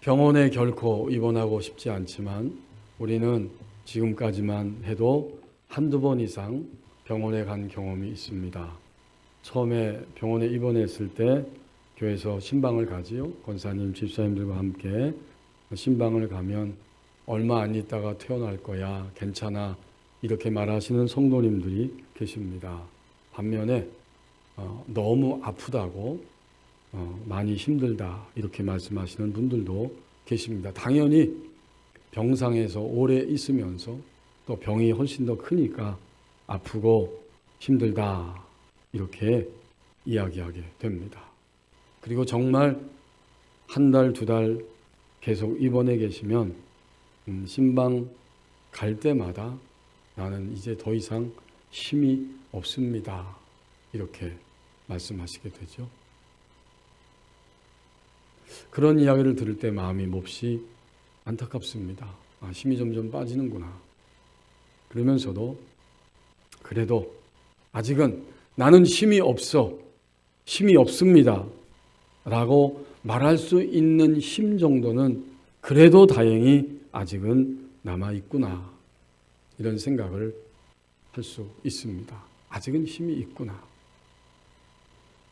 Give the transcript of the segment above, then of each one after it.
병원에 결코 입원하고 싶지 않지만 우리는 지금까지만 해도 한두 번 이상 병원에 간 경험이 있습니다. 처음에 병원에 입원했을 때 교회에서 신방을 가지요. 권사님, 집사님들과 함께 신방을 가면 얼마 안 있다가 퇴원할 거야, 괜찮아, 이렇게 말하시는 성도님들이 계십니다. 반면에 너무 아프다고 많이 힘들다 이렇게 말씀하시는 분들도 계십니다. 당연히 병상에서 오래 있으면서 또 병이 훨씬 더 크니까 아프고 힘들다 이렇게 이야기하게 됩니다. 그리고 정말 한 달, 두 달 계속 입원해 계시면 신방 갈 때마다 나는 이제 더 이상 힘이 없습니다. 이렇게 말씀하시게 되죠. 그런 이야기를 들을 때 마음이 몹시 안타깝습니다. 힘이 점점 빠지는구나. 그러면서도 그래도 아직은 나는 힘이 없어, 힘이 없습니다 라고 말할 수 있는 힘 정도는 그래도 다행히 아직은 남아있구나, 이런 생각을 할 수 있습니다. 아직은 힘이 있구나.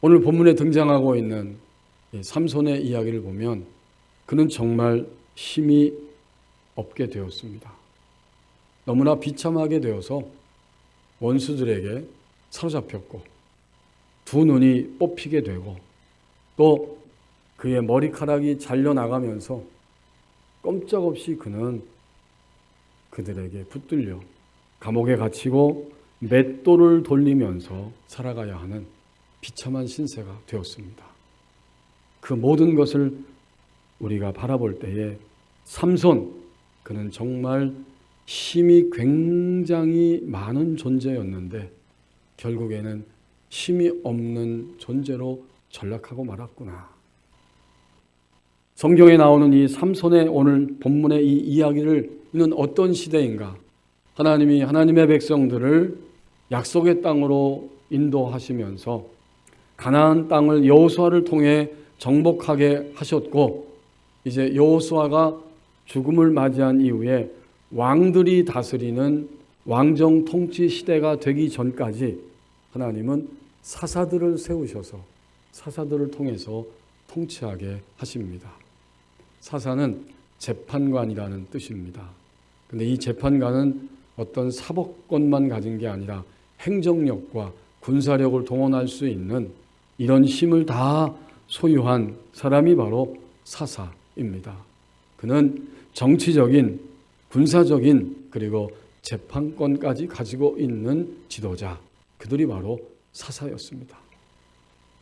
오늘 본문에 등장하고 있는 삼손의 이야기를 보면 그는 정말 힘이 없게 되었습니다. 너무나 비참하게 되어서 원수들에게 사로잡혔고 두 눈이 뽑히게 되고 또 그의 머리카락이 잘려나가면서 꼼짝없이 그는 그들에게 붙들려 감옥에 갇히고 맷돌을 돌리면서 살아가야 하는 비참한 신세가 되었습니다. 그 모든 것을 우리가 바라볼 때에 삼손, 그는 정말 힘이 굉장히 많은 존재였는데 결국에는 힘이 없는 존재로 전락하고 말았구나. 성경에 나오는 이 삼손의 오늘 본문의 이 이야기를 이는 어떤 시대인가? 하나님이 하나님의 백성들을 약속의 땅으로 인도하시면서 가나안 땅을 여호수아를 통해 정복하게 하셨고 이제 여호수아가 죽음을 맞이한 이후에 왕들이 다스리는 왕정 통치 시대가 되기 전까지 하나님은 사사들을 세우셔서 사사들을 통해서 통치하게 하십니다. 사사는 재판관이라는 뜻입니다. 근데 이 재판관은 어떤 사법권만 가진 게 아니라 행정력과 군사력을 동원할 수 있는 이런 힘을 다 소유한 사람이 바로 사사입니다. 그는 정치적인, 군사적인 그리고 재판권까지 가지고 있는 지도자, 그들이 바로 사사였습니다.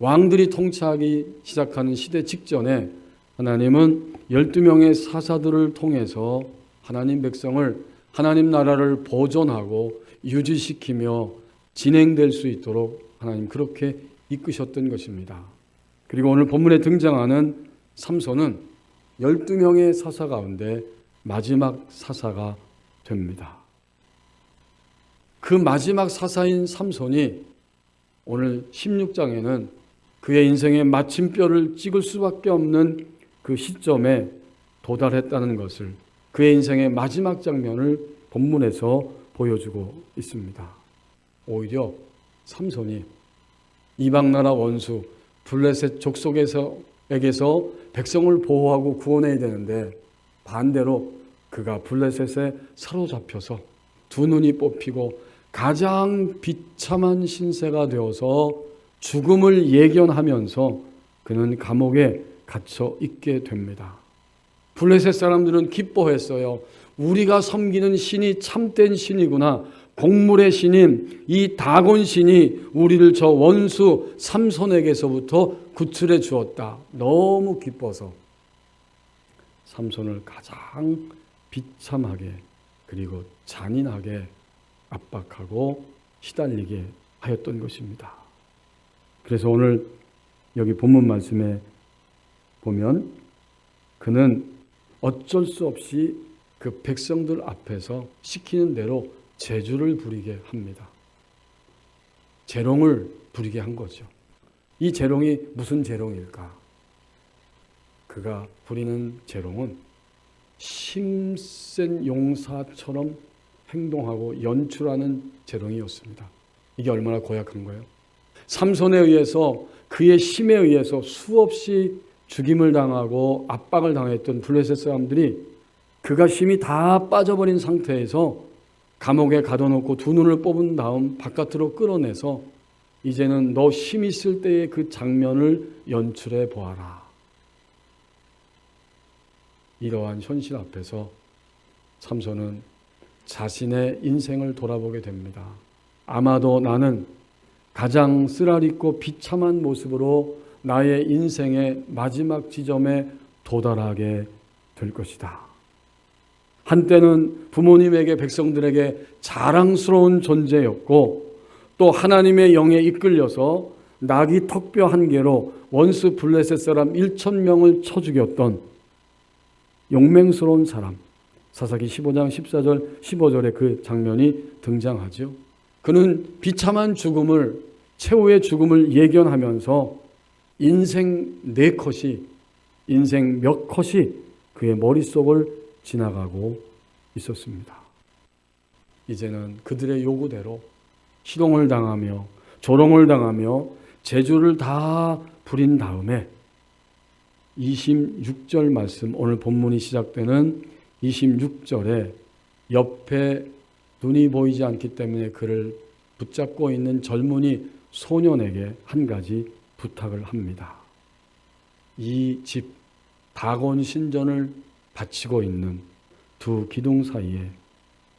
왕들이 통치하기 시작하는 시대 직전에 하나님은 12명의 사사들을 통해서 하나님 백성을, 하나님 나라를 보존하고 유지시키며 진행될 수 있도록 하나님 그렇게 이끄셨던 것입니다. 그리고 오늘 본문에 등장하는 삼손은 12명의 사사 가운데 마지막 사사가 됩니다. 그 마지막 사사인 삼손이 오늘 16장에는 그의 인생의 마침표를 찍을 수밖에 없는 그 시점에 도달했다는 것을, 그의 인생의 마지막 장면을 본문에서 보여주고 있습니다. 오히려 삼손이 이방나라 원수 블레셋 족속에게서 백성을 보호하고 구원해야 되는데 반대로 그가 블레셋에 사로잡혀서 두 눈이 뽑히고 가장 비참한 신세가 되어서 죽음을 예견하면서 그는 감옥에 갇혀 있게 됩니다. 블레셋 사람들은 기뻐했어요. 우리가 섬기는 신이 참된 신이구나. 곡물의 신인 이 다곤 신이 우리를 저 원수 삼손에게서부터 구출해 주었다. 너무 기뻐서 삼손을 가장 비참하게 그리고 잔인하게 압박하고 시달리게 하였던 것입니다. 그래서 오늘 여기 본문 말씀에 보면 그는 어쩔 수 없이 그 백성들 앞에서 시키는 대로 재주를 부리게 합니다. 재롱을 부리게 한 거죠. 이 재롱이 무슨 재롱일까? 그가 부리는 재롱은 힘센 용사처럼 행동하고 연출하는 재롱이었습니다. 이게 얼마나 고약한 거예요. 삼손에 의해서, 그의 힘에 의해서 수없이 죽임을 당하고 압박을 당했던 블레셋 사람들이 그가 힘이 다 빠져버린 상태에서 감옥에 가둬놓고 두 눈을 뽑은 다음 바깥으로 끌어내서 이제는 너 힘 있을 때의 그 장면을 연출해 보아라. 이러한 현실 앞에서 삼손은 자신의 인생을 돌아보게 됩니다. 아마도 나는 가장 쓰라리고 비참한 모습으로 나의 인생의 마지막 지점에 도달하게 될 것이다. 한때는 부모님에게, 백성들에게 자랑스러운 존재였고 또 하나님의 영에 이끌려서 나귀 턱뼈 한 개로 원수 블레셋 사람 1,000명을 쳐 죽였던 용맹스러운 사람, 사사기 15장 14절 15절에 그 장면이 등장하죠. 그는 비참한 죽음을, 최후의 죽음을 예견하면서 인생 4컷이, 인생 몇 컷이 그의 머릿속을 지나가고 있었습니다. 이제는 그들의 요구대로 희롱을 당하며 조롱을 당하며 재주를 다 부린 다음에 26절 말씀, 오늘 본문이 시작되는 26절에 옆에 눈이 보이지 않기 때문에 그를 붙잡고 있는 젊은이 소년에게 한 가지 부탁을 합니다. 이 집 다곤 신전을 바치고 있는 두 기둥 사이에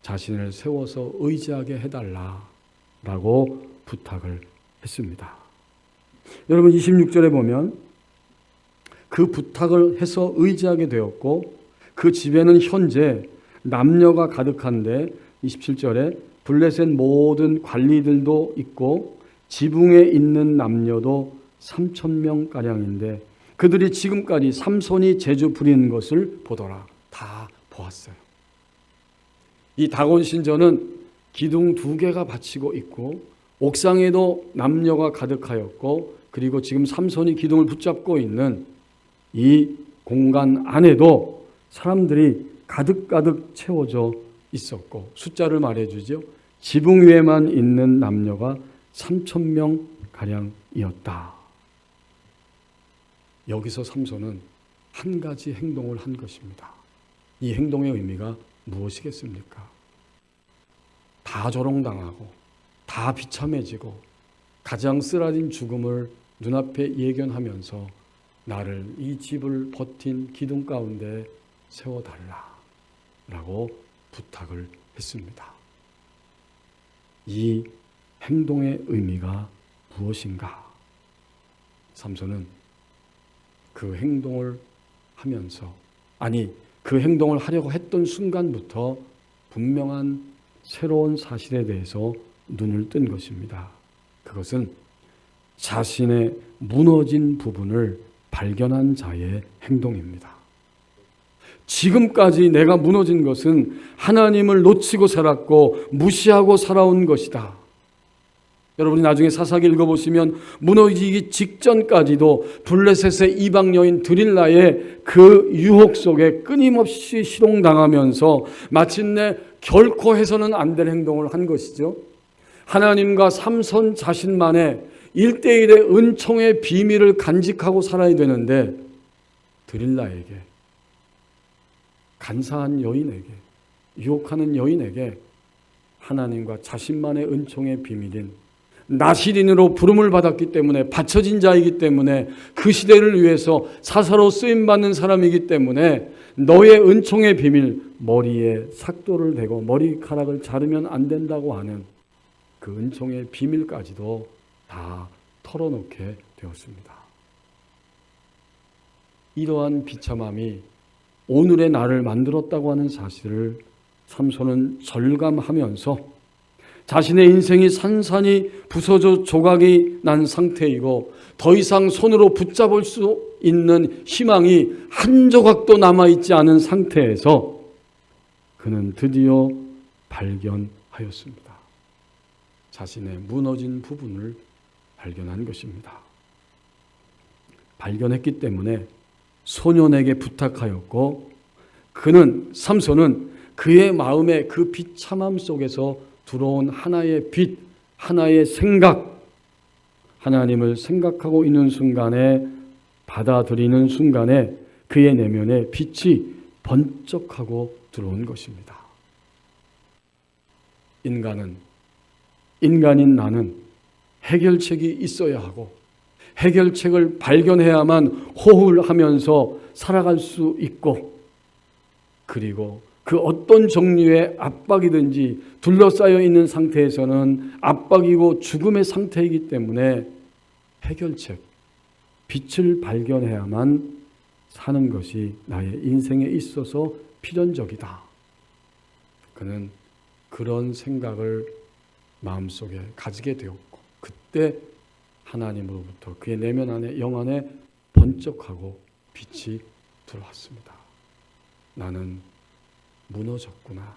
자신을 세워서 의지하게 해달라라고 부탁을 했습니다. 여러분 26절에 보면 그 부탁을 해서 의지하게 되었고 그 집에는 현재 남녀가 가득한데 27절에 블레셋 모든 관리들도 있고 지붕에 있는 남녀도 3,000명가량인데 그들이 지금까지 삼손이 재주 부리는 것을 보더라. 다 보았어요. 이 다곤 신전은 기둥 2개가 받치고 있고 옥상에도 남녀가 가득하였고 그리고 지금 삼손이 기둥을 붙잡고 있는 이 공간 안에도 사람들이 가득가득 채워져 있었고 숫자를 말해주죠. 지붕 위에만 있는 남녀가 3,000명 가량이었다. 여기서 삼손은 한 가지 행동을 한 것입니다. 이 행동의 의미가 무엇이겠습니까? 다 조롱당하고 다 비참해지고 가장 쓰라린 죽음을 눈앞에 예견하면서 나를 이 집을 버틴 기둥 가운데 세워달라라고 부탁을 했습니다. 이 행동의 의미가 무엇인가? 삼손은 그 행동을 하면서, 아니 그 행동을 하려고 했던 순간부터 분명한 새로운 사실에 대해서 눈을 뜬 것입니다. 그것은 자신의 무너진 부분을 발견한 자의 행동입니다. 지금까지 내가 무너진 것은 하나님을 놓치고 살았고 무시하고 살아온 것이다. 여러분이 나중에 사사기 읽어보시면 무너지기 직전까지도 블레셋의 이방 여인 드릴라의 그 유혹 속에 끊임없이 희롱당하면서 마침내 결코 해서는 안 될 행동을 한 것이죠. 하나님과 삼손 자신만의 1:1의 은총의 비밀을 간직하고 살아야 되는데 드릴라에게, 간사한 여인에게, 유혹하는 여인에게 하나님과 자신만의 은총의 비밀인 나시린으로 부름을 받았기 때문에, 바쳐진 자이기 때문에, 그 시대를 위해서 사사로 쓰임받는 사람이기 때문에 너의 은총의 비밀, 머리에 삭도를 대고 머리카락을 자르면 안 된다고 하는 그 은총의 비밀까지도 다 털어놓게 되었습니다. 이러한 비참함이 오늘의 나를 만들었다고 하는 사실을 삼손은 절감하면서 자신의 인생이 산산이 부서져 조각이 난 상태이고 더 이상 손으로 붙잡을 수 있는 희망이 한 조각도 남아있지 않은 상태에서 그는 드디어 발견하였습니다. 자신의 무너진 부분을 발견한 것입니다. 발견했기 때문에 소년에게 부탁하였고 삼손은 그의 마음에 그 비참함 속에서 들어온 하나의 빛, 하나의 생각, 하나님을 생각하고 있는 순간에, 받아들이는 순간에 그의 내면에 빛이 번쩍하고 들어온 것입니다. 인간인 나는 해결책이 있어야 하고 해결책을 발견해야만 호흡을 하면서 살아갈 수 있고, 그리고 그 어떤 종류의 압박이든지 둘러싸여 있는 상태에서는 압박이고 죽음의 상태이기 때문에 해결책, 빛을 발견해야만 사는 것이 나의 인생에 있어서 필연적이다. 그는 그런 생각을 마음속에 가지게 되었고, 그때 하나님으로부터 그의 내면 안에, 영 안에 번쩍하고 빛이 들어왔습니다. 나는 무너졌구나.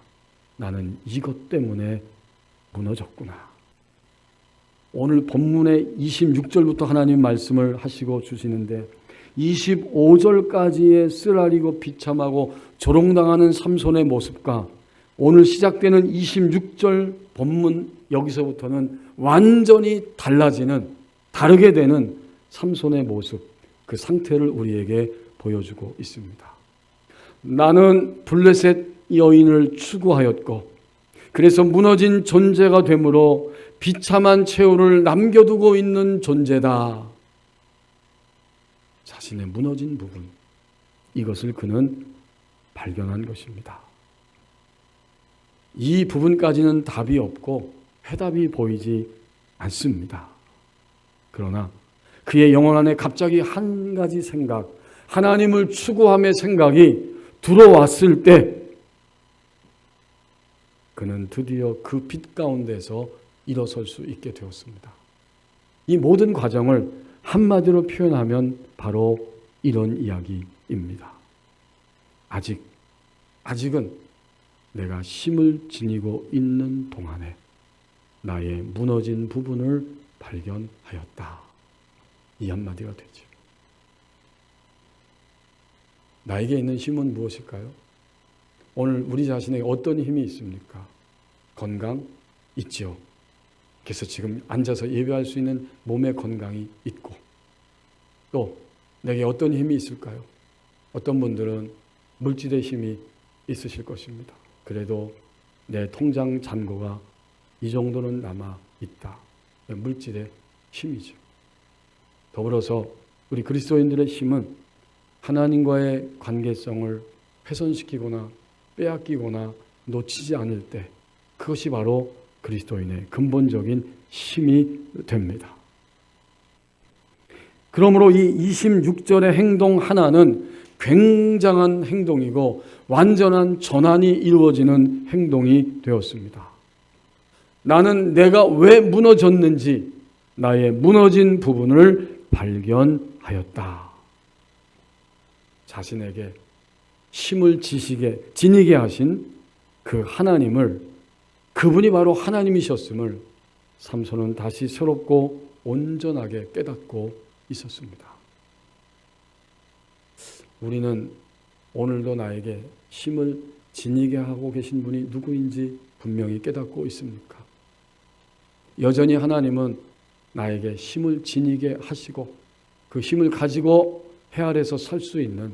나는 이것 때문에 무너졌구나. 오늘 본문의 26절부터 하나님 말씀을 하시고 주시는데 25절까지의 쓰라리고 비참하고 조롱당하는 삼손의 모습과 오늘 시작되는 26절 본문 여기서부터는 완전히 다르게 되는 삼손의 모습, 그 상태를 우리에게 보여주고 있습니다. 나는 블레셋 여인을 추구하였고 그래서 무너진 존재가 되므로 비참한 최후를 남겨두고 있는 존재다. 자신의 무너진 부분, 이것을 그는 발견한 것입니다. 이 부분까지는 답이 없고 해답이 보이지 않습니다. 그러나 그의 영혼 안에 갑자기 한 가지 생각, 하나님을 추구함의 생각이 들어왔을 때 그는 드디어 그 빛 가운데서 일어설 수 있게 되었습니다. 이 모든 과정을 한마디로 표현하면 바로 이런 이야기입니다. 아직은 내가 힘을 지니고 있는 동안에 나의 무너진 부분을 발견하였다. 이 한마디가 되죠. 나에게 있는 힘은 무엇일까요? 오늘 우리 자신에게 어떤 힘이 있습니까? 건강 있지요. 그래서 지금 앉아서 예배할 수 있는 몸의 건강이 있고, 또 내게 어떤 힘이 있을까요? 어떤 분들은 물질의 힘이 있으실 것입니다. 그래도 내 통장 잔고가 이 정도는 남아 있다. 물질의 힘이죠. 더불어서 우리 그리스도인들의 힘은 하나님과의 관계성을 훼손시키거나 빼앗기거나 놓치지 않을 때, 그것이 바로 그리스도인의 근본적인 힘이 됩니다. 그러므로 이 26절의 행동 하나는 굉장한 행동이고 완전한 전환이 이루어지는 행동이 되었습니다. 나는 내가 왜 무너졌는지 나의 무너진 부분을 발견하였다. 자신에게 힘을 지니게 하신 그 하나님을, 그분이 바로 하나님이셨음을 삼손은 다시 새롭고 온전하게 깨닫고 있었습니다. 우리는 오늘도 나에게 힘을 지니게 하고 계신 분이 누구인지 분명히 깨닫고 있습니까? 여전히 하나님은 나에게 힘을 지니게 하시고 그 힘을 가지고 해 아래서 살 수 있는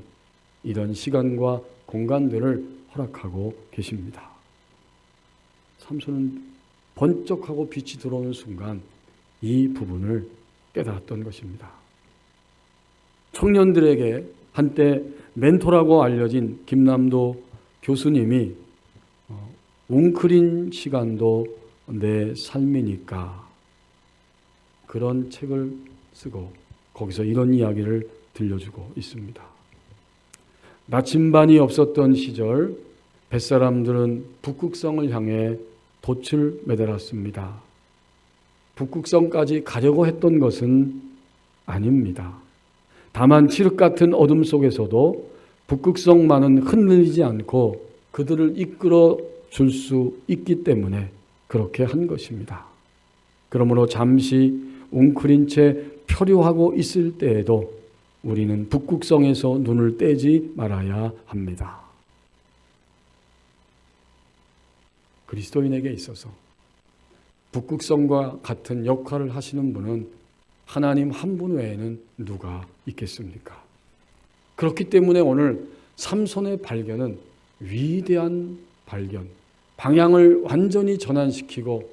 이런 시간과 공간들을 허락하고 계십니다. 삼손은 번쩍하고 빛이 들어오는 순간 이 부분을 깨달았던 것입니다. 청년들에게 한때 멘토라고 알려진 김남도 교수님이 웅크린 시간도 내 삶이니까, 그런 책을 쓰고 거기서 이런 이야기를 들려주고 있습니다. 나침반이 없었던 시절 뱃사람들은 북극성을 향해 돛을 매달았습니다. 북극성까지 가려고 했던 것은 아닙니다. 다만 칠흑 같은 어둠 속에서도 북극성만은 흔들리지 않고 그들을 이끌어 줄 수 있기 때문에 그렇게 한 것입니다. 그러므로 잠시 웅크린 채 표류하고 있을 때에도 우리는 북극성에서 눈을 떼지 말아야 합니다. 그리스도인에게 있어서 북극성과 같은 역할을 하시는 분은 하나님 한 분 외에는 누가 있겠습니까? 그렇기 때문에 오늘 삼손의 발견은 위대한 발견, 방향을 완전히 전환시키고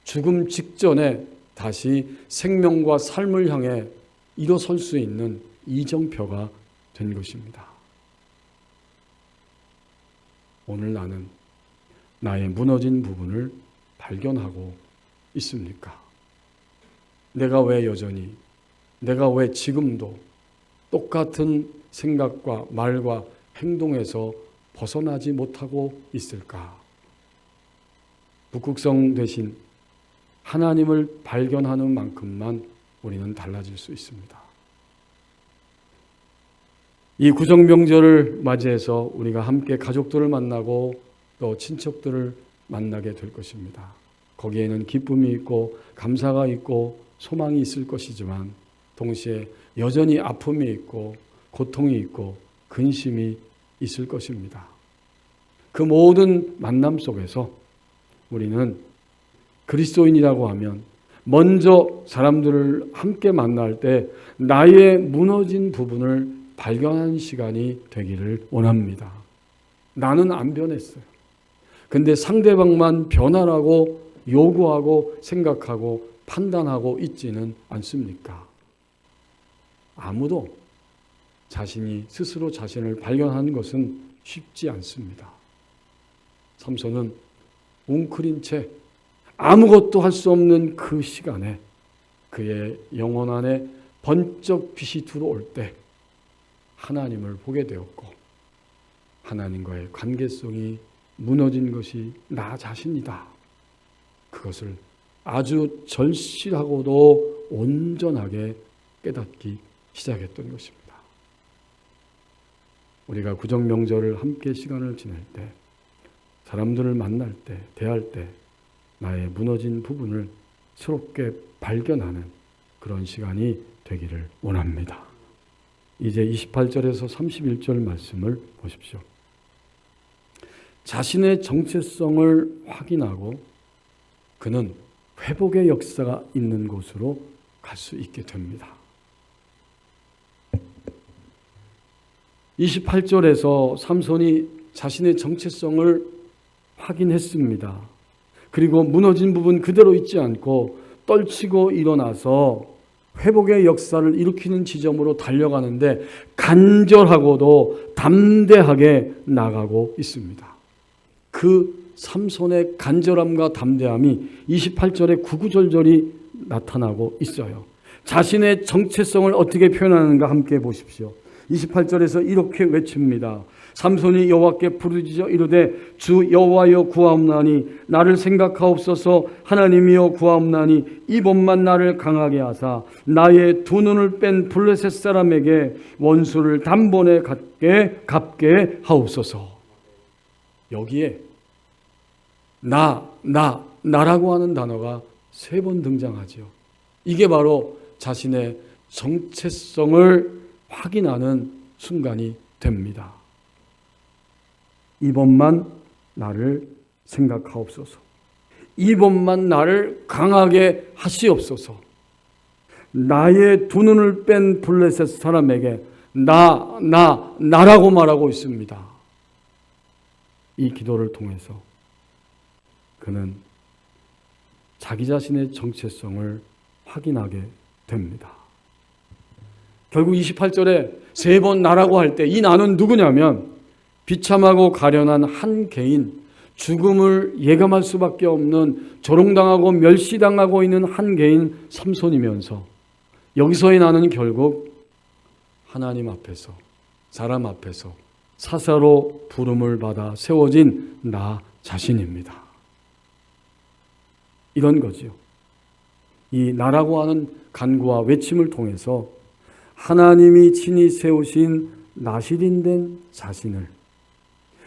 죽음 직전에 다시 생명과 삶을 향해 일어설 수 있는 이정표가 된 것입니다. 오늘 나는 나의 무너진 부분을 발견하고 있습니까? 내가 왜 여전히, 내가 왜 지금도 똑같은 생각과 말과 행동에서 벗어나지 못하고 있을까? 북극성 대신 하나님을 발견하는 만큼만 우리는 달라질 수 있습니다. 이 구정명절을 맞이해서 우리가 함께 가족들을 만나고 또 친척들을 만나게 될 것입니다. 거기에는 기쁨이 있고 감사가 있고 소망이 있을 것이지만 동시에 여전히 아픔이 있고 고통이 있고 근심이 있을 것입니다. 그 모든 만남 속에서 우리는 그리스도인이라고 하면 먼저 사람들을 함께 만날 때 나의 무너진 부분을 발견하는 시간이 되기를 원합니다. 나는 안 변했어요. 근데 상대방만 변하라고 요구하고 생각하고 판단하고 있지는 않습니까? 아무도 자신이 스스로 자신을 발견하는 것은 쉽지 않습니다. 삼손은 웅크린 채 아무것도 할 수 없는 그 시간에 그의 영혼 안에 번쩍 빛이 들어올 때 하나님을 보게 되었고 하나님과의 관계성이 무너진 것이 나 자신이다. 그것을 아주 절실하고도 온전하게 깨닫기 시작했던 것입니다. 우리가 구정명절을 함께 시간을 지낼 때, 사람들을 만날 때, 대할 때 나의 무너진 부분을 새롭게 발견하는 그런 시간이 되기를 원합니다. 이제 28절에서 31절 말씀을 보십시오. 자신의 정체성을 확인하고 그는 회복의 역사가 있는 곳으로 갈 수 있게 됩니다. 28절에서 삼손이 자신의 정체성을 확인했습니다. 그리고 무너진 부분 그대로 있지 않고 떨치고 일어나서 회복의 역사를 일으키는 지점으로 달려가는데 간절하고도 담대하게 나가고 있습니다. 그 삼손의 간절함과 담대함이 28절에 구구절절이 나타나고 있어요. 자신의 정체성을 어떻게 표현하는가 함께 보십시오. 28절에서 이렇게 외칩니다. 삼손이 여호와께 부르짖어 이르되 주 여호와여 구하옵나니 나를 생각하옵소서. 하나님이여 구하옵나니 이번만 나를 강하게 하사 나의 두 눈을 뺀 블레셋 사람에게 원수를 단번에 갚게 하옵소서. 여기에 나라고 하는 단어가 3번 등장하죠. 이게 바로 자신의 정체성을 확인하는 순간이 됩니다. 이번만 나를 생각하옵소서. 이번만 나를 강하게 하시옵소서. 나의 두 눈을 뺀 블레셋 사람에게 나라고 말하고 있습니다. 이 기도를 통해서 그는 자기 자신의 정체성을 확인하게 됩니다. 결국 28절에 3번 나라고 할 때 이 나는 누구냐면 비참하고 가련한 한 개인, 죽음을 예감할 수밖에 없는 조롱당하고 멸시당하고 있는 한 개인 삼손이면서 여기서의 나는 결국 하나님 앞에서, 사람 앞에서 사사로 부름을 받아 세워진 나 자신입니다. 이런 거지요. 이 나라고 하는 간구와 외침을 통해서 하나님이 친히 세우신 나시린된 자신을,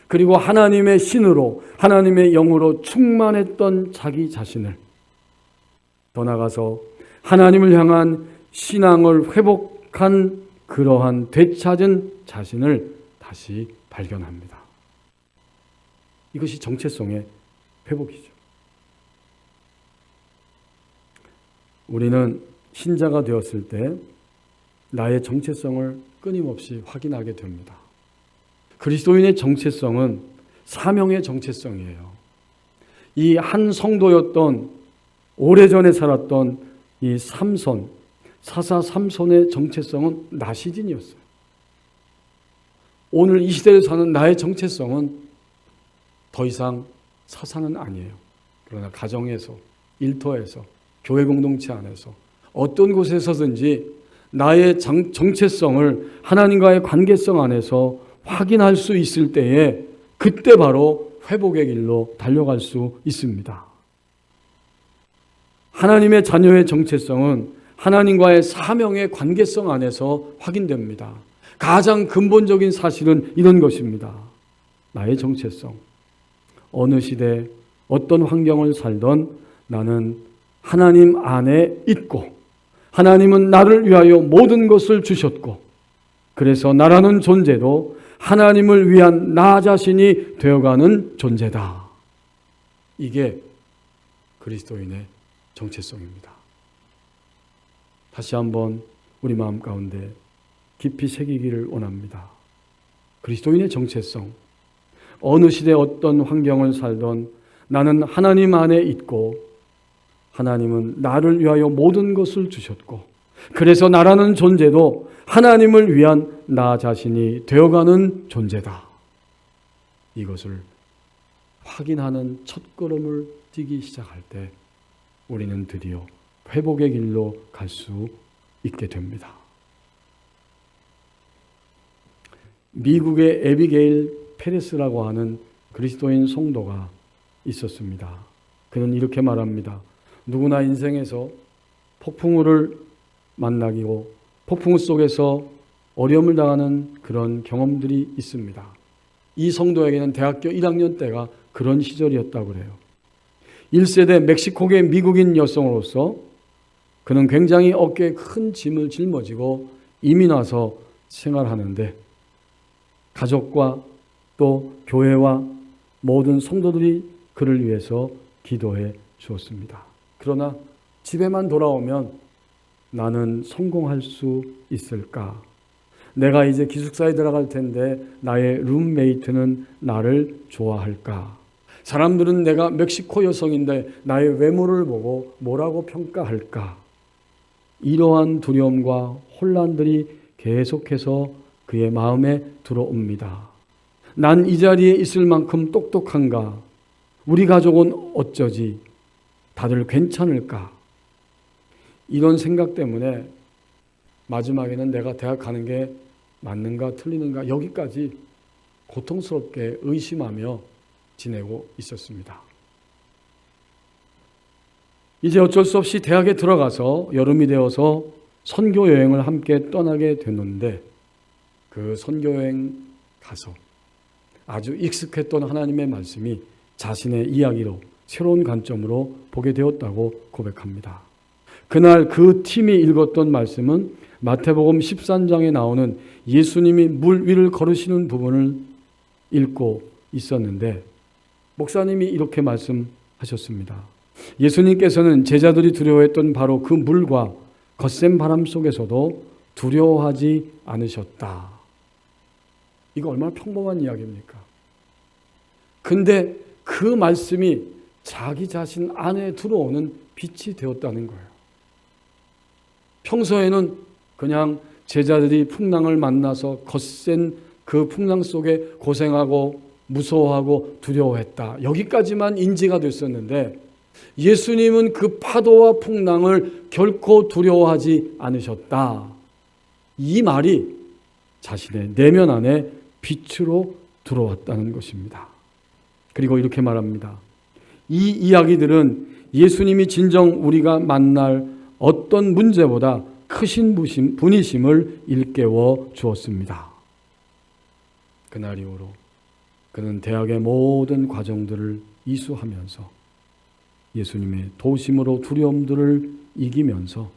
그리고 하나님의 신으로 하나님의 영으로 충만했던 자기 자신을, 더 나아가서 하나님을 향한 신앙을 회복한 그러한 되찾은 자신을 다시 발견합니다. 이것이 정체성의 회복이죠. 우리는 신자가 되었을 때 나의 정체성을 끊임없이 확인하게 됩니다. 그리스도인의 정체성은 사명의 정체성이에요. 이 한 성도였던 오래전에 살았던 이 삼손, 사사 삼손의 정체성은 나시딘이었어요. 오늘 이 시대에 사는 나의 정체성은 더 이상 사사는 아니에요. 그러나 가정에서, 일터에서, 교회 공동체 안에서 어떤 곳에서든지 나의 정체성을 하나님과의 관계성 안에서 확인할 수 있을 때에 그때 바로 회복의 길로 달려갈 수 있습니다. 하나님의 자녀의 정체성은 하나님과의 사명의 관계성 안에서 확인됩니다. 가장 근본적인 사실은 이런 것입니다. 나의 정체성. 어느 시대 어떤 환경을 살던 나는 하나님 안에 있고 하나님은 나를 위하여 모든 것을 주셨고 그래서 나라는 존재도 하나님을 위한 나 자신이 되어가는 존재다. 이게 그리스도인의 정체성입니다. 다시 한번 우리 마음 가운데 깊이 새기기를 원합니다. 그리스도인의 정체성. 어느 시대 어떤 환경을 살던 나는 하나님 안에 있고 하나님은 나를 위하여 모든 것을 주셨고 그래서 나라는 존재도 하나님을 위한 나 자신이 되어가는 존재다. 이것을 확인하는 첫걸음을 뛰기 시작할 때 우리는 드디어 회복의 길로 갈 수 있게 됩니다. 미국의 에비게일 페레스라고 하는 그리스도인 성도가 있었습니다. 그는 이렇게 말합니다. 누구나 인생에서 폭풍우를 만나고 폭풍우 속에서 어려움을 당하는 그런 경험들이 있습니다. 이 성도에게는 대학교 1학년 때가 그런 시절이었다고 그래요. 1세대 멕시코계 미국인 여성으로서 그는 굉장히 어깨에 큰 짐을 짊어지고 이민 와서 생활하는데 가족과 또 교회와 모든 성도들이 그를 위해서 기도해 주었습니다. 그러나 집에만 돌아오면 나는 성공할 수 있을까? 내가 이제 기숙사에 들어갈 텐데 나의 룸메이트는 나를 좋아할까? 사람들은 내가 멕시코 여성인데 나의 외모를 보고 뭐라고 평가할까? 이러한 두려움과 혼란들이 계속해서 그의 마음에 들어옵니다. 난 이 자리에 있을 만큼 똑똑한가? 우리 가족은 어쩌지? 다들 괜찮을까? 이런 생각 때문에 마지막에는 내가 대학 가는 게 맞는가 틀리는가 여기까지 고통스럽게 의심하며 지내고 있었습니다. 이제 어쩔 수 없이 대학에 들어가서 여름이 되어서 선교 여행을 함께 떠나게 됐는데 그 선교 여행 가서 아주 익숙했던 하나님의 말씀이 자신의 이야기로 새로운 관점으로 보게 되었다고 고백합니다. 그날 그 팀이 읽었던 말씀은 마태복음 13장에 나오는 예수님이 물 위를 걸으시는 부분을 읽고 있었는데 목사님이 이렇게 말씀하셨습니다. 예수님께서는 제자들이 두려워했던 바로 그 물과 거센 바람 속에서도 두려워하지 않으셨다. 이거 얼마나 평범한 이야기입니까? 근데 그 말씀이 자기 자신 안에 들어오는 빛이 되었다는 거예요. 평소에는 그냥 제자들이 풍랑을 만나서 거센 그 풍랑 속에 고생하고 무서워하고 두려워했다. 여기까지만 인지가 됐었는데 예수님은 그 파도와 풍랑을 결코 두려워하지 않으셨다. 이 말이 자신의 내면 안에 빛으로 들어왔다는 것입니다. 그리고 이렇게 말합니다. 이 이야기들은 예수님이 진정 우리가 만날 어떤 문제보다 크신 분이심을 일깨워 주었습니다. 그날 이후로 그는 대학의 모든 과정들을 이수하면서 예수님의 도심으로 두려움들을 이기면서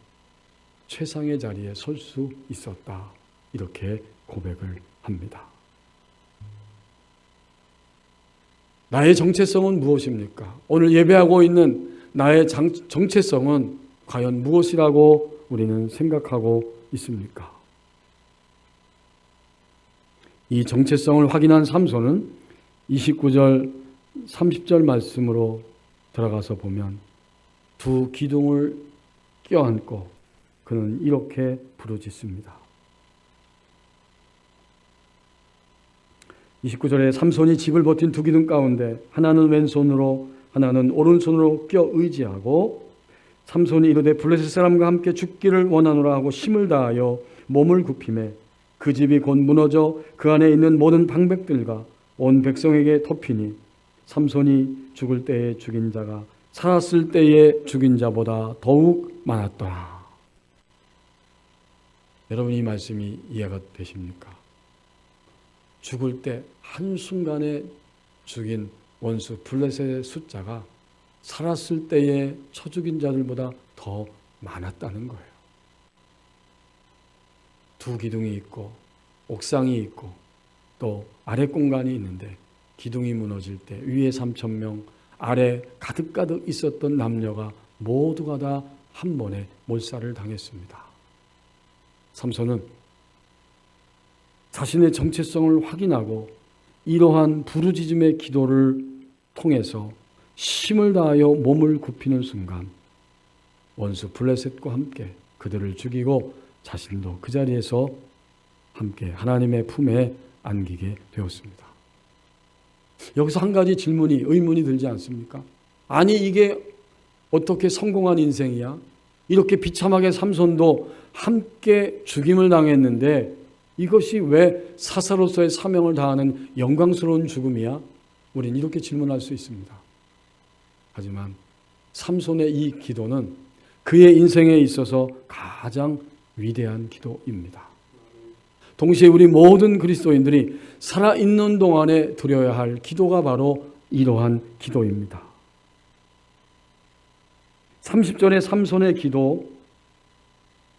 최상의 자리에 설 수 있었다. 이렇게 고백을 합니다. 나의 정체성은 무엇입니까? 오늘 예배하고 있는 나의 정체성은 과연 무엇이라고 우리는 생각하고 있습니까? 이 정체성을 확인한 삼손은 29절 30절 말씀으로 들어가서 보면 두 기둥을 껴안고 그는 이렇게 부르짖습니다. 29절에 삼손이 집을 버틴 두 기둥 가운데 하나는 왼손으로 하나는 오른손으로 껴 의지하고 삼손이 이르되 블레셋 사람과 함께 죽기를 원하노라 하고 힘을 다하여 몸을 굽히매 그 집이 곧 무너져 그 안에 있는 모든 방백들과 온 백성에게 덮이니 삼손이 죽을 때에 죽인 자가 살았을 때에 죽인 자보다 더욱 많았더라. 여러분 이 말씀이 이해가 되십니까? 죽을 때 한순간에 죽인 원수 블레셋의 숫자가 살았을 때에 쳐 죽인 자들보다 더 많았다는 거예요. 두 기둥이 있고 옥상이 있고 또 아래 공간이 있는데 기둥이 무너질 때 위에 3,000명 아래 가득가득 있었던 남녀가 모두가 다 한 번에 몰살을 당했습니다. 삼손은 자신의 정체성을 확인하고 이러한 부르짖음의 기도를 통해서 힘을 다하여 몸을 굽히는 순간 원수 블레셋과 함께 그들을 죽이고 자신도 그 자리에서 함께 하나님의 품에 안기게 되었습니다. 여기서 한 가지 의문이 들지 않습니까? 아니 이게 어떻게 성공한 인생이야? 이렇게 비참하게 삼손도 함께 죽임을 당했는데 이것이 왜 사사로서의 사명을 다하는 영광스러운 죽음이야? 우린 이렇게 질문할 수 있습니다. 하지만 삼손의 이 기도는 그의 인생에 있어서 가장 위대한 기도입니다. 동시에 우리 모든 그리스도인들이 살아있는 동안에 드려야 할 기도가 바로 이러한 기도입니다. 30절의 삼손의 기도,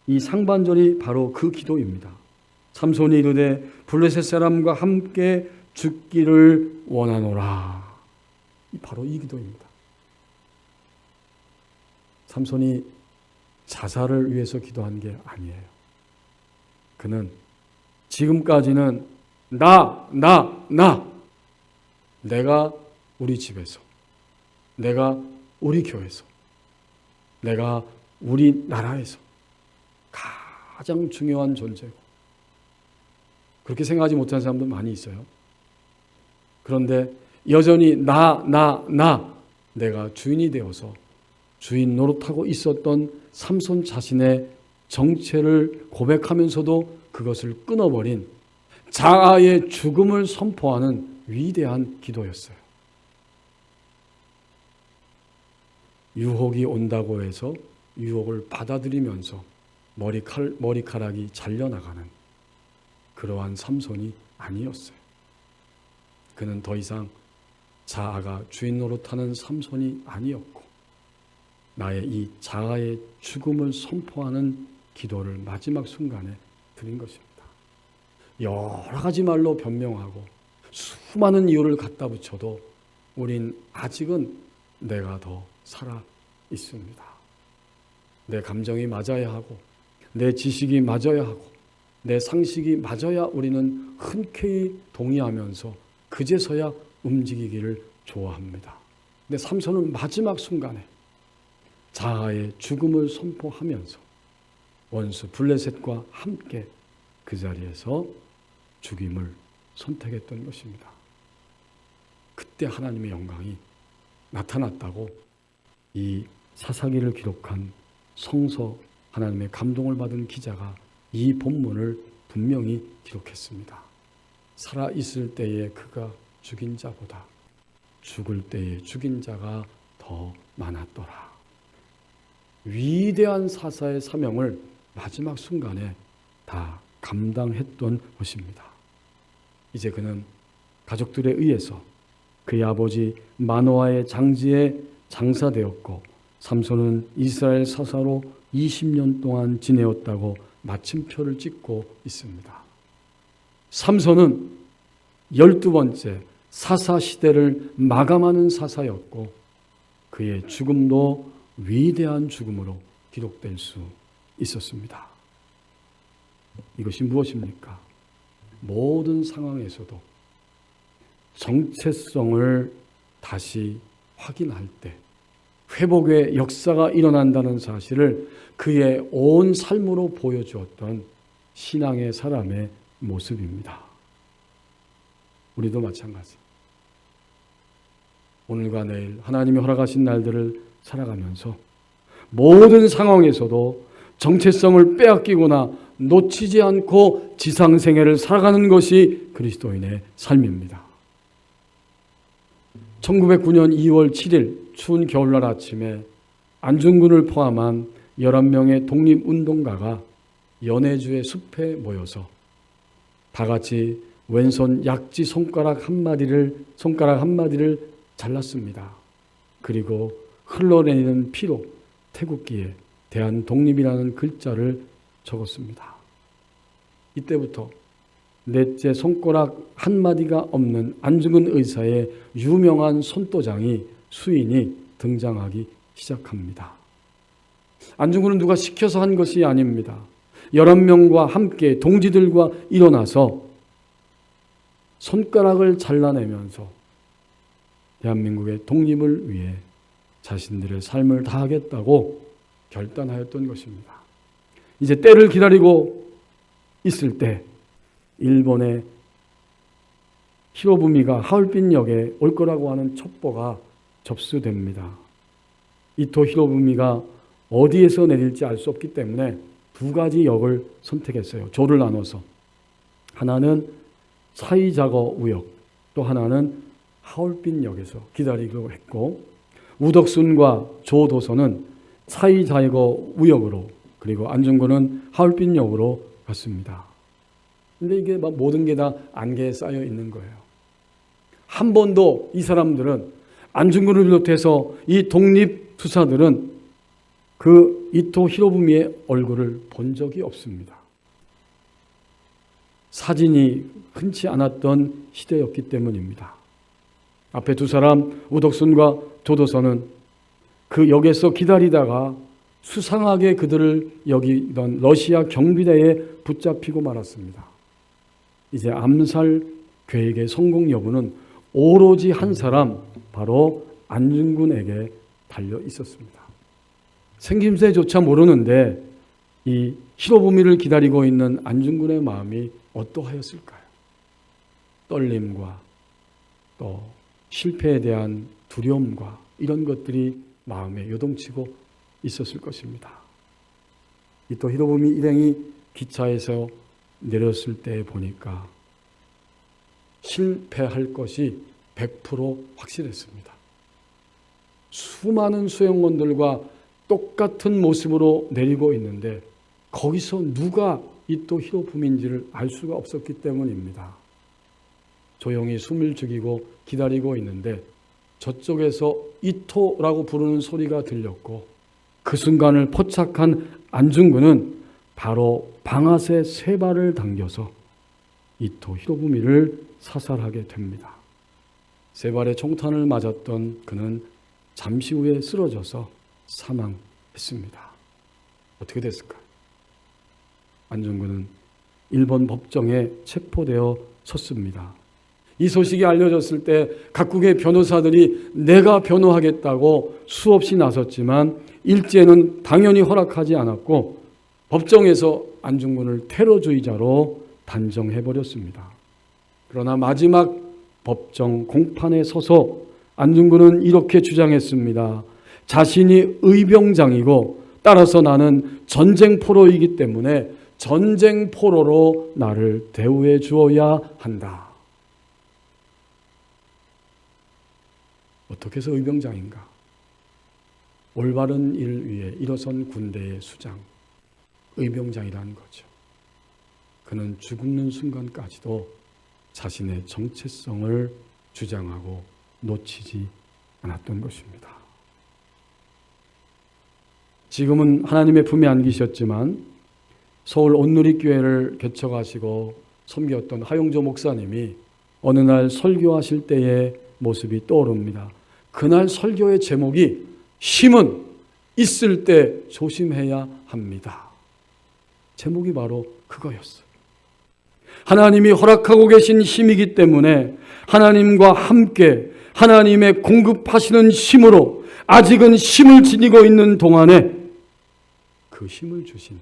이 상반절이 바로 그 기도입니다. 삼손이 이르되 블레셋 사람과 함께 죽기를 원하노라. 바로 이 기도입니다. 삼손이 자살을 위해서 기도한 게 아니에요. 그는 지금까지는 내가 우리 집에서, 내가 우리 교회에서, 내가 우리나라에서 가장 중요한 존재고 그렇게 생각하지 못하는 사람도 많이 있어요. 그런데 여전히 내가 주인이 되어서 주인 노릇하고 있었던 삼손 자신의 정체를 고백하면서도 그것을 끊어버린 자아의 죽음을 선포하는 위대한 기도였어요. 유혹이 온다고 해서 유혹을 받아들이면서 머리카락이 잘려나가는 그러한 삼손이 아니었어요. 그는 더 이상 자아가 주인 노릇하는 삼손이 아니었고 나의 이 자아의 죽음을 선포하는 기도를 마지막 순간에 드린 것입니다. 여러 가지 말로 변명하고 수많은 이유를 갖다 붙여도 우린 아직은 내가 더 살아 있습니다. 내 감정이 맞아야 하고 내 지식이 맞아야 하고 내 상식이 맞아야 우리는 흔쾌히 동의하면서 그제서야 움직이기를 좋아합니다. 근데 삼손은 마지막 순간에 자아의 죽음을 선포하면서 원수 블레셋과 함께 그 자리에서 죽임을 선택했던 것입니다. 그때 하나님의 영광이 나타났다고 이 사사기를 기록한 성서 하나님의 감동을 받은 기자가 이 본문을 분명히 기록했습니다. 살아있을 때에 그가 죽인 자보다 죽을 때에 죽인 자가 더 많았더라. 위대한 사사의 사명을 마지막 순간에 다 감당했던 것입니다. 이제 그는 가족들에 의해서 그의 아버지 마노아의 장지에 장사되었고 삼손은 이스라엘 사사로 20년 동안 지내었다고 마침표를 찍고 있습니다. 삼손은 12번째 사사시대를 마감하는 사사였고 그의 죽음도 위대한 죽음으로 기록될 수 있었습니다. 이것이 무엇입니까? 모든 상황에서도 정체성을 다시 확인할 때 회복의 역사가 일어난다는 사실을 그의 온 삶으로 보여주었던 신앙의 사람의 모습입니다. 우리도 마찬가지. 오늘과 내일 하나님이 허락하신 날들을 살아가면서 모든 상황에서도 정체성을 빼앗기거나 놓치지 않고 지상생애를 살아가는 것이 그리스도인의 삶입니다. 1909년 2월 7일 추운 겨울날 아침에 안중근을 포함한 11명의 독립운동가가 연해주의 숲에 모여서 다 같이 왼손 약지 손가락 한 마디를 잘랐습니다. 그리고 흘러내리는 피로 태극기에 대한독립이라는 글자를 적었습니다. 이때부터 넷째 손가락 한 마디가 없는 안중근 의사의 유명한 손도장이 수인이 등장하기 시작합니다. 안중근은 누가 시켜서 한 것이 아닙니다. 11명과 함께 동지들과 일어나서 손가락을 잘라내면서 대한민국의 독립을 위해 자신들의 삶을 다하겠다고 결단하였던 것입니다. 이제 때를 기다리고 있을 때 일본의 히로부미가 하얼빈역에 올 거라고 하는 첩보가 접수됩니다. 이토 히로부미가 어디에서 내릴지 알 수 없기 때문에 두 가지 역을 선택했어요. 조를 나눠서. 하나는 사이자거 우역, 또 하나는 하얼빈역에서 기다리기로 했고 우덕순과 조도선은 사이자거 우역으로 그리고 안중근은 하얼빈역으로 갔습니다. 근데 이게 막 모든 게 다 안개에 쌓여 있는 거예요. 한 번도 이 사람들은 안중근을 비롯해서 이 독립투사들은 그 이토 히로부미의 얼굴을 본 적이 없습니다. 사진이 흔치 않았던 시대였기 때문입니다. 앞에 두 사람 우덕순과 조도선은 그 역에서 기다리다가 수상하게 그들을 여기던 러시아 경비대에 붙잡히고 말았습니다. 이제 암살 계획의 성공 여부는 오로지 한 사람, 바로 안중근에게 달려 있었습니다. 생김새조차 모르는데 이 히로부미를 기다리고 있는 안중근의 마음이 어떠하였을까요? 떨림과 또 실패에 대한 두려움과 이런 것들이 마음에 요동치고 있었을 것입니다. 이토 히로부미 일행이 기차에서 내렸을 때 보니까 실패할 것이 100% 확실했습니다. 수많은 수행원들과 똑같은 모습으로 내리고 있는데 거기서 누가 이토 히로부미인지를 알 수가 없었기 때문입니다. 조용히 숨을 죽이고 기다리고 있는데 저쪽에서 이토라고 부르는 소리가 들렸고 그 순간을 포착한 안중근은 바로 방아쇠 3발을 당겨서 이토 히로부미를 사살하게 됩니다. 3발의 총탄을 맞았던 그는 잠시 후에 쓰러져서 사망했습니다. 어떻게 됐을까요? 안중근은 일본 법정에 체포되어 섰습니다. 이 소식이 알려졌을 때 각국의 변호사들이 내가 변호하겠다고 수없이 나섰지만 일제는 당연히 허락하지 않았고 법정에서 안중근을 테러주의자로 단정해버렸습니다. 그러나 마지막 법정 공판에 서서 안중근은 이렇게 주장했습니다. 자신이 의병장이고 따라서 나는 전쟁포로이기 때문에 전쟁포로로 나를 대우해 주어야 한다. 어떻게 해서 의병장인가? 올바른 일 위에 일어선 군대의 수장, 의병장이라는 거죠. 그는 죽는 순간까지도 자신의 정체성을 주장하고 놓치지 않았던 것입니다. 지금은 하나님의 품에 안기셨지만 서울 온누리교회를 개척하시고 섬겼던 하용조 목사님이 어느 날 설교하실 때의 모습이 떠오릅니다. 그날 설교의 제목이 힘은 있을 때 조심해야 합니다. 제목이 바로 그거였어요. 하나님이 허락하고 계신 힘이기 때문에 하나님과 함께 하나님의 공급하시는 힘으로 아직은 힘을 지니고 있는 동안에 그 힘을 주신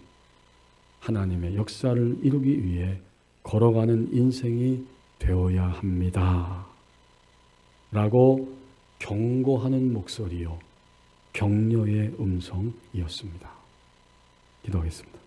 하나님의 역사를 이루기 위해 걸어가는 인생이 되어야 합니다. 라고 경고하는 목소리요, 격려의 음성이었습니다. 기도하겠습니다.